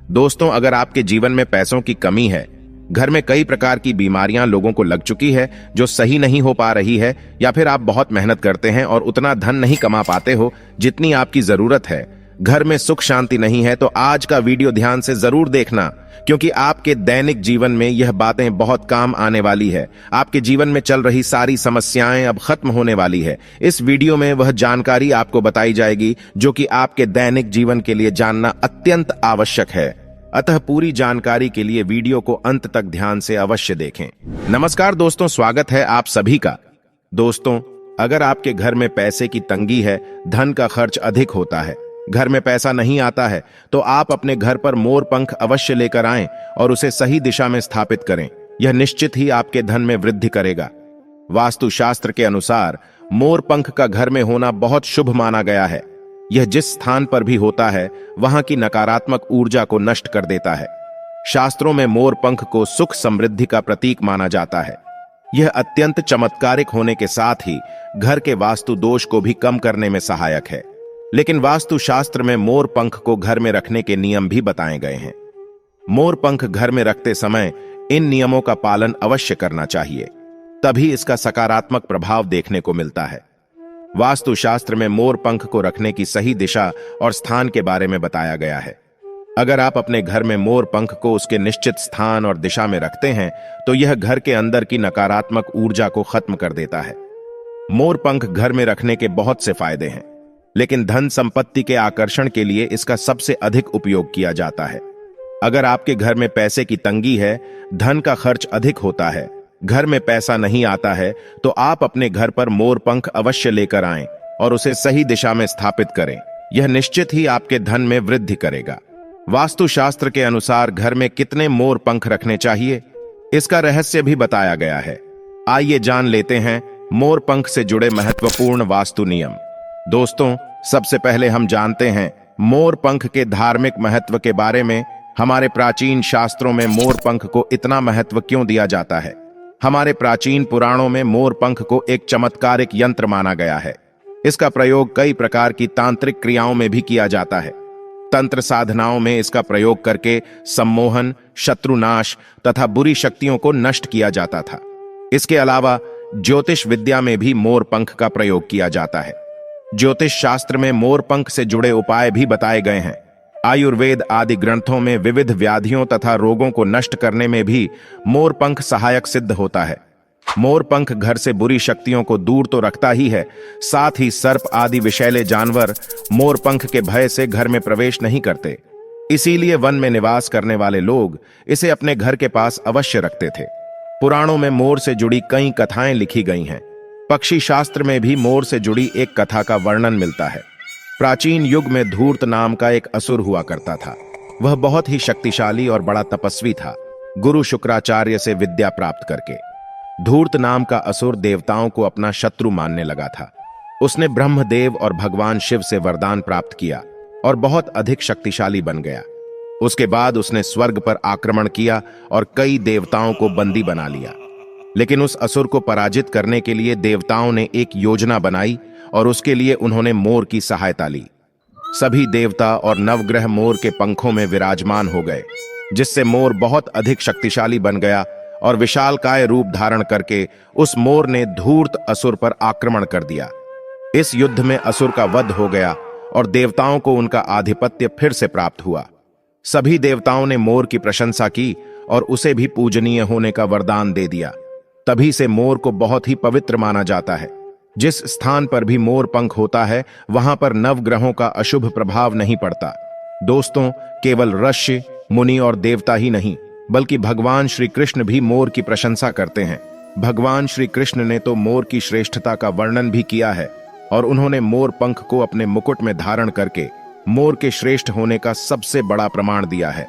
दोस्तों, अगर आपके जीवन में पैसों की कमी है, घर में कई प्रकार की बीमारियां लोगों को लग चुकी है जो सही नहीं हो पा रही है, या फिर आप बहुत मेहनत करते हैं और उतना धन नहीं कमा पाते हो जितनी आपकी जरूरत है, घर में सुख शांति नहीं है, तो आज का वीडियो ध्यान से जरूर देखना, क्योंकि आपके दैनिक जीवन में यह बातें बहुत काम आने वाली है। आपके जीवन में चल रही सारी समस्याएं अब खत्म होने वाली है। इस वीडियो में वह जानकारी आपको बताई जाएगी जो कि आपके दैनिक जीवन के लिए जानना अत्यंत आवश्यक है। अतः पूरी जानकारी के लिए वीडियो को अंत तक ध्यान से अवश्य देखें। नमस्कार दोस्तों, स्वागत है आप सभी का। दोस्तों, अगर आपके घर में पैसे की तंगी है, धन का खर्च अधिक होता है, घर में पैसा नहीं आता है, तो आप अपने घर पर मोर पंख अवश्य लेकर आएं और उसे सही दिशा में स्थापित करें। यह निश्चित ही आपके धन में वृद्धि करेगा। वास्तुशास्त्र के अनुसार मोर पंख का घर में होना बहुत शुभ माना गया है। यह जिस स्थान पर भी होता है वहां की नकारात्मक ऊर्जा को नष्ट कर देता है। शास्त्रों में मोर पंख को सुख समृद्धि का प्रतीक माना जाता है। यह अत्यंत चमत्कारिक होने के साथ ही घर के वास्तु दोष को भी कम करने में सहायक है। लेकिन वास्तुशास्त्र में मोर पंख को घर में रखने के नियम भी बताए गए हैं। मोर पंख घर में रखते समय इन नियमों का पालन अवश्य करना चाहिए, तभी इसका सकारात्मक प्रभाव देखने को मिलता है। वास्तुशास्त्र में मोर पंख को रखने की सही दिशा और स्थान के बारे में बताया गया है। अगर आप अपने घर में मोर पंख को उसके निश्चित स्थान और दिशा में रखते हैं तो यह घर के अंदर की नकारात्मक ऊर्जा को खत्म कर देता है। मोर पंख घर में रखने के बहुत से फायदे हैं, लेकिन धन संपत्ति के आकर्षण के लिए इसका सबसे अधिक उपयोग किया जाता है। अगर आपके घर में पैसे की तंगी है, धन का खर्च अधिक होता है, घर में पैसा नहीं आता है, तो आप अपने घर पर मोर पंख अवश्य लेकर आएं और उसे सही दिशा में स्थापित करें। यह निश्चित ही आपके धन में वृद्धि करेगा। वास्तुशास्त्र के अनुसार घर में कितने मोर पंख रखने चाहिए, इसका रहस्य भी बताया गया है। आइए जान लेते हैं मोर पंख से जुड़े महत्वपूर्ण वास्तु नियम। दोस्तों, सबसे पहले हम जानते हैं मोर पंख के धार्मिक महत्व के बारे में। हमारे प्राचीन शास्त्रों में मोर पंख को इतना महत्व क्यों दिया जाता है? हमारे प्राचीन पुराणों में मोर पंख को एक चमत्कारिक यंत्र माना गया है। इसका प्रयोग कई प्रकार की तांत्रिक क्रियाओं में भी किया जाता है। तंत्र साधनाओं में इसका प्रयोग करके सम्मोहन, शत्रुनाश तथा बुरी शक्तियों को नष्ट किया जाता था। इसके अलावा ज्योतिष विद्या में भी मोर पंख का प्रयोग किया जाता है। ज्योतिष शास्त्र में मोर पंख से जुड़े उपाय भी बताए गए हैं। आयुर्वेद आदि ग्रंथों में विविध व्याधियों तथा रोगों को नष्ट करने में भी मोर पंख सहायक सिद्ध होता है। मोर पंख घर से बुरी शक्तियों को दूर तो रखता ही है, साथ ही सर्प आदि विषैले जानवर मोर पंख के भय से घर में प्रवेश नहीं करते। इसीलिए वन में निवास करने वाले लोग इसे अपने घर के पास अवश्य रखते थे। पुराणों में मोर से जुड़ी कई कथाएं लिखी गई हैं। पक्षी शास्त्र में भी मोर से जुड़ी एक कथा का वर्णन मिलता है। प्राचीन युग में धूर्त नाम का एक असुर हुआ करता था। वह बहुत ही शक्तिशाली और बड़ा तपस्वी था, गुरु शुक्राचार्य से विद्या प्राप्त करके। धूर्त नाम का असुर देवताओं को अपना शत्रु मानने लगा था। उसने ब्रह्मदेव और भगवान शिव से वरदान प्राप्त किया और बहुत अधिक शक्तिशाली बन गया। उसके बाद उसने स्वर्ग पर आक्रमण किया और कई देवताओं को बंदी बना लिया। लेकिन उस असुर को पराजित करने के लिए देवताओं ने एक योजना बनाई और उसके लिए उन्होंने मोर की सहायता ली। सभी देवता और नवग्रह मोर के पंखों में विराजमान हो गए, जिससे मोर बहुत अधिक शक्तिशाली बन गया और विशालकाय रूप धारण करके उस मोर ने धूर्त असुर पर आक्रमण कर दिया। इस युद्ध में असुर का वध हो गया और देवताओं को उनका आधिपत्य फिर से प्राप्त हुआ। सभी देवताओं ने मोर की प्रशंसा की और उसे भी पूजनीय होने का वरदान दे दिया। तभी से मोर को बहुत ही पवित्र माना जाता है। जिस स्थान पर भी मोर पंख होता है वहां पर नवग्रहों का अशुभ प्रभाव नहीं पड़ता। दोस्तों, केवल ऋषि, मुनि और देवता ही नहीं, बल्कि भगवान श्री कृष्ण भी मोर की प्रशंसा करते हैं। भगवान श्री कृष्ण ने तो मोर की श्रेष्ठता का वर्णन भी किया है और उन्होंने मोर पंख को अपने मुकुट में धारण करके मोर के श्रेष्ठ होने का सबसे बड़ा प्रमाण दिया है।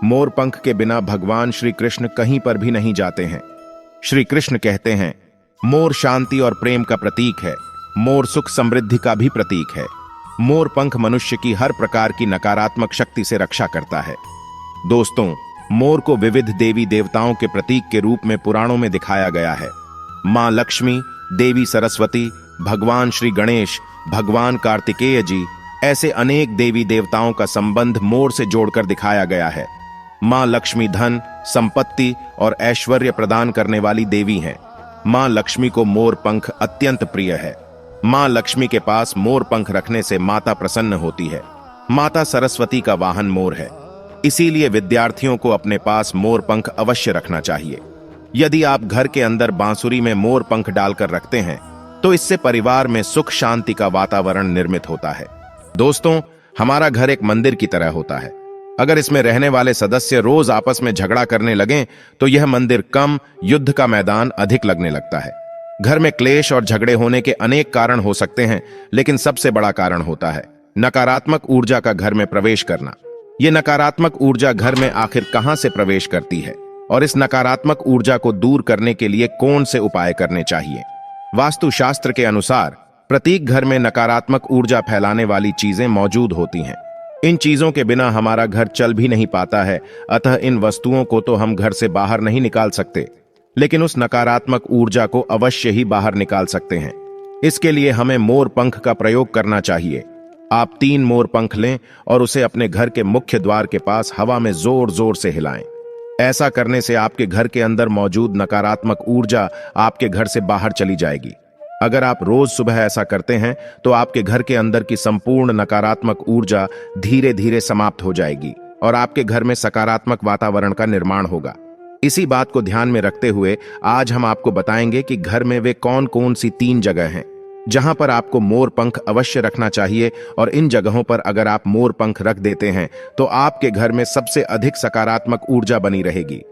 मोर पंख के बिना भगवान श्री कृष्ण कहीं पर भी नहीं जाते हैं। श्री कृष्ण कहते हैं, मोर शांति और प्रेम का प्रतीक है, मोर सुख समृद्धि का भी प्रतीक है। मोर पंख मनुष्य की हर प्रकार की नकारात्मक शक्ति से रक्षा करता है। दोस्तों, मोर को विविध देवी देवताओं के प्रतीक के रूप में पुराणों में दिखाया गया है। मां लक्ष्मी, देवी सरस्वती, भगवान श्री गणेश, भगवान कार्तिकेय जी, ऐसे अनेक देवी देवताओं का संबंध मोर से जोड़कर दिखाया गया है। मां लक्ष्मी धन, संपत्ति और ऐश्वर्य प्रदान करने वाली देवी हैं। मां लक्ष्मी को मोर पंख अत्यंत प्रिय है। मां लक्ष्मी के पास मोर पंख रखने से माता प्रसन्न होती है। माता सरस्वती का वाहन मोर है, इसीलिए विद्यार्थियों को अपने पास मोर पंख अवश्य रखना चाहिए। यदि आप घर के अंदर बांसुरी में मोर पंख डालकर रखते हैं तो इससे परिवार में सुख शांति का वातावरण निर्मित होता है। दोस्तों, हमारा घर एक मंदिर की तरह होता है। अगर इसमें रहने वाले सदस्य रोज आपस में झगड़ा करने लगें तो यह मंदिर कम, युद्ध का मैदान अधिक लगने लगता है। घर में क्लेश और झगड़े होने के अनेक कारण हो सकते हैं, लेकिन सबसे बड़ा कारण होता है नकारात्मक ऊर्जा का घर में प्रवेश करना। यह नकारात्मक ऊर्जा घर में आखिर कहां से प्रवेश करती है और इस नकारात्मक ऊर्जा को दूर करने के लिए कौन से उपाय करने चाहिए? वास्तुशास्त्र के अनुसार प्रत्येक घर में नकारात्मक ऊर्जा फैलाने वाली चीजें मौजूद होती हैं। इन चीजों के बिना हमारा घर चल भी नहीं पाता है, अतः इन वस्तुओं को तो हम घर से बाहर नहीं निकाल सकते, लेकिन उस नकारात्मक ऊर्जा को अवश्य ही बाहर निकाल सकते हैं। इसके लिए हमें मोर पंख का प्रयोग करना चाहिए। आप 3 मोर पंख लें और उसे अपने घर के मुख्य द्वार के पास हवा में जोर जोर से हिलाएं। ऐसा करने से आपके घर के अंदर मौजूद नकारात्मक ऊर्जा आपके घर से बाहर चली जाएगी। अगर आप रोज सुबह ऐसा करते हैं तो आपके घर के अंदर की संपूर्ण नकारात्मक ऊर्जा धीरे धीरे समाप्त हो जाएगी और आपके घर में सकारात्मक वातावरण का निर्माण होगा। इसी बात को ध्यान में रखते हुए आज हम आपको बताएंगे कि घर में वे कौन कौन सी 3 जगह हैं जहां पर आपको मोर पंख अवश्य रखना चाहिए, और इन जगहों पर अगर आप मोर पंख रख देते हैं तो आपके घर में सबसे अधिक सकारात्मक ऊर्जा बनी रहेगी।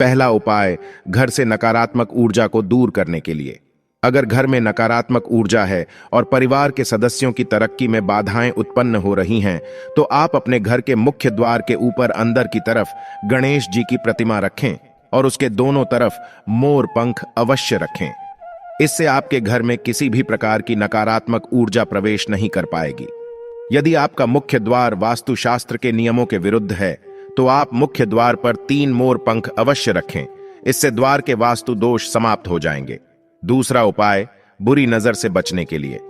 पहला उपाय, घर से नकारात्मक ऊर्जा को दूर करने के लिए। अगर घर में नकारात्मक ऊर्जा है और परिवार के सदस्यों की तरक्की में बाधाएं उत्पन्न हो रही हैं, तो आप अपने घर के मुख्य द्वार के ऊपर अंदर की तरफ गणेश जी की प्रतिमा रखें और उसके दोनों तरफ मोर पंख अवश्य रखें। इससे आपके घर में किसी भी प्रकार की नकारात्मक ऊर्जा प्रवेश नहीं कर पाएगी। यदि आपका मुख्य द्वार वास्तुशास्त्र के नियमों के विरुद्ध है तो आप मुख्य द्वार पर 3 मोर पंख अवश्य रखें। इससे द्वार के वास्तु दोष समाप्त हो जाएंगे। दूसरा उपाय, बुरी नजर से बचने के लिए।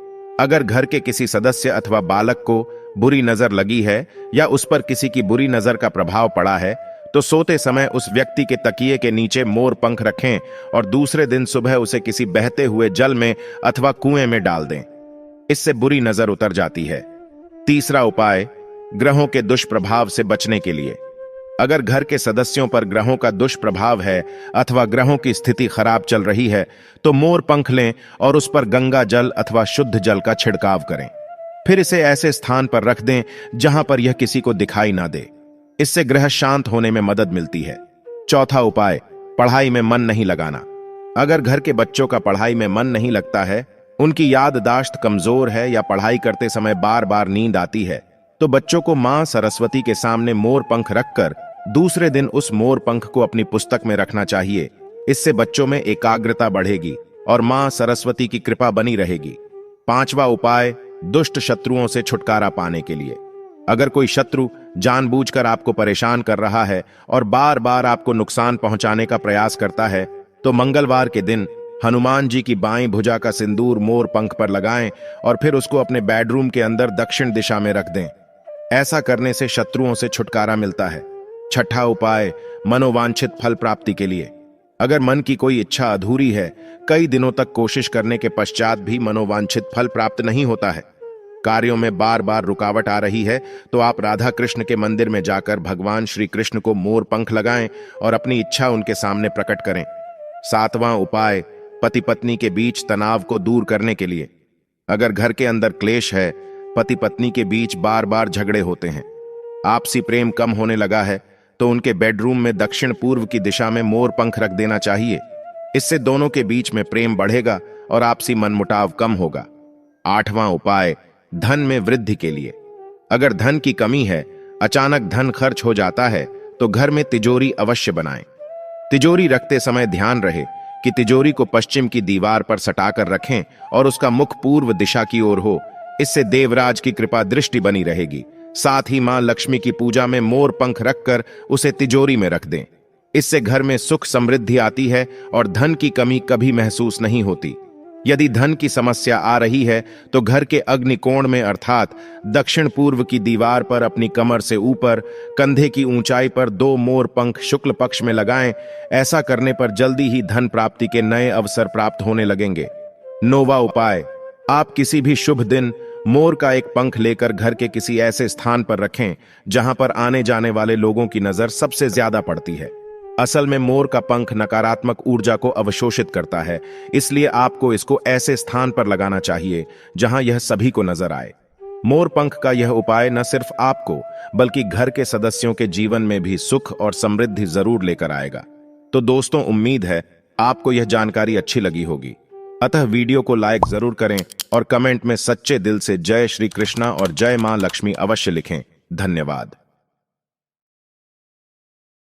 अगर घर के किसी सदस्य अथवा बालक को बुरी नजर लगी है या उस पर किसी की बुरी नजर का प्रभाव पड़ा है तो सोते समय उस व्यक्ति के तकिए के नीचे मोर पंख रखें और दूसरे दिन सुबह उसे किसी बहते हुए जल में अथवा कुएं में डाल दें। इससे बुरी नजर उतर जाती है। तीसरा उपाय, ग्रहों के दुष्प्रभाव से बचने के लिए। अगर घर के सदस्यों पर ग्रहों का दुष्प्रभाव है अथवा ग्रहों की स्थिति खराब चल रही है तो मोर पंख लें और उस पर गंगा जल अथवा शुद्ध जल का छिड़काव करें। फिर इसे ऐसे स्थान पर रख दें जहां पर यह किसी को दिखाई ना दे। इससे ग्रह शांत होने में मदद मिलती है। चौथा उपाय, पढ़ाई में मन नहीं लगाना। अगर घर के बच्चों का पढ़ाई में मन नहीं लगता है, उनकी याददाश्त कमजोर है या पढ़ाई करते समय बार बार नींद आती है, तो बच्चों को मां सरस्वती के सामने मोर पंख रखकर दूसरे दिन उस मोर पंख को अपनी पुस्तक में रखना चाहिए। इससे बच्चों में एकाग्रता बढ़ेगी और मां सरस्वती की कृपा बनी रहेगी। पांचवा उपाय, दुष्ट शत्रुओं से छुटकारा पाने के लिए। अगर कोई शत्रु जानबूझकर आपको परेशान कर रहा है और बार बार आपको नुकसान पहुंचाने का प्रयास करता है तो मंगलवार के दिन हनुमान जी की बाईं भुजा का सिंदूर मोर पंख पर लगाएं और फिर उसको अपने बेडरूम के अंदर दक्षिण दिशा में रख दें। ऐसा करने से शत्रुओं से छुटकारा मिलता है। छठा उपाय, मनोवांछित फल प्राप्ति के लिए। अगर मन की कोई इच्छा अधूरी है, कई दिनों तक कोशिश करने के पश्चात भी मनोवांछित फल प्राप्त नहीं होता है, कार्यों में बार बार रुकावट आ रही है, तो आप राधा कृष्ण के मंदिर में जाकर भगवान श्री कृष्ण को मोर पंख लगाएं और अपनी इच्छा उनके सामने प्रकट करें। सातवां उपाय, पति पत्नी के बीच तनाव को दूर करने के लिए। अगर घर के अंदर क्लेश है, पति पत्नी के बीच बार बार झगड़े होते हैं, आपसी प्रेम कम होने लगा है, तो उनके बेडरूम में दक्षिण पूर्व की दिशा में मोर पंख रख देना चाहिए। इससे दोनों के बीच में प्रेम बढ़ेगा और आपसी मनमुटाव कम होगा। आठवां उपाय, धन में वृद्धि के लिए। अगर धन की कमी है, अचानक धन खर्च हो जाता है, तो घर में तिजोरी अवश्य बनाएं। तिजोरी रखते समय ध्यान रहे कि तिजोरी को पश्चिम की दीवार पर सटाकर रखें और उसका मुख पूर्व दिशा की ओर हो। इससे देवराज की कृपा दृष्टि बनी रहेगी। साथ ही मां लक्ष्मी की पूजा में मोर पंख रखकर उसे तिजोरी में रख दें। इससे घर में सुख समृद्धि आती है और धन की कमी कभी महसूस नहीं होती। यदि धन की समस्या आ रही है तो घर के अग्निकोण में अर्थात दक्षिण पूर्व की दीवार पर अपनी कमर से ऊपर कंधे की ऊंचाई पर 2 मोर पंख शुक्ल पक्ष में लगाएं। ऐसा करने पर जल्दी ही धन प्राप्ति के नए अवसर प्राप्त होने लगेंगे। नोवा उपाय, आप किसी भी शुभ दिन मोर का एक पंख लेकर घर के किसी ऐसे स्थान पर रखें जहां पर आने जाने वाले लोगों की नजर सबसे ज्यादा पड़ती है। असल में मोर का पंख नकारात्मक ऊर्जा को अवशोषित करता है, इसलिए आपको इसको ऐसे स्थान पर लगाना चाहिए जहां यह सभी को नजर आए। मोर पंख का यह उपाय न सिर्फ आपको बल्कि घर के सदस्यों के जीवन में भी सुख और समृद्धि जरूर लेकर आएगा। तो दोस्तों, उम्मीद है आपको यह जानकारी अच्छी लगी होगी। अतः वीडियो को लाइक जरूर करें और कमेंट में सच्चे दिल से जय श्री कृष्णा और जय मां लक्ष्मी अवश्य लिखें। धन्यवाद।